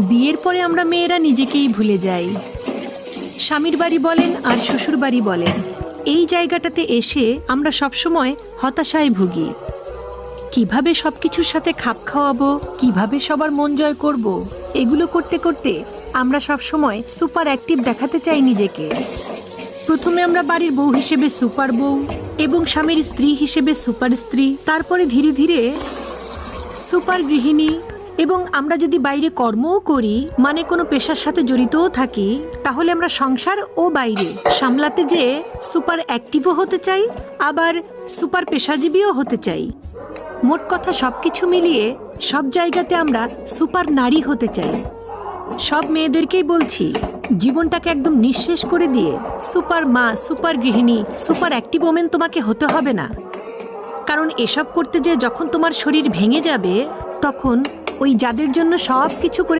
বিয়ের পরে আমরা মেয়েরা নিজেকেই ভুলে যাই। স্বামীর বাড়ি বলেন আর শ্বশুর বাড়ি বলেন, এই জায়গাটাতে এসে আমরা সবসময় হতাশায় ভুগি। কিভাবে সবকিছুর সাথে খাপ খাওয়াবো, কিভাবে সবার মন জয় করব, এগুলো করতে করতে আমরা সবসময় সুপার অ্যাক্টিভ দেখাতে চাই নিজেকে। প্রথমে আমরা বাড়ির বউ হিসেবে সুপার বউ এবং স্বামীর স্ত্রী হিসেবে সুপার স্ত্রী, তারপরে ধীরে ধীরে সুপার গৃহিণী। এবং আমরা যদি বাইরে কর্মও করি, মানে কোনো পেশার সাথে জড়িতও থাকি, তাহলে আমরা সংসার ও বাইরে সামলাতে যেয়ে সুপার অ্যাক্টিভও হতে চাই, আবার সুপার পেশাজীবীও হতে চাই। মোট কথা সবকিছু মিলিয়ে সব জায়গাতে আমরা সুপার নারী হতে চাই। সব মেয়েদেরকেই বলছি, জীবনটাকে একদম নিঃশেষ করে দিয়ে সুপার মা, সুপার গৃহিণী, সুপার অ্যাক্টিভ ওমেন তোমাকে হতে হবে না। কারণ এসব করতে যে যখন তোমার শরীর ভেঙে যাবে, তখন ওই যাদের জন্য সব কিছু করে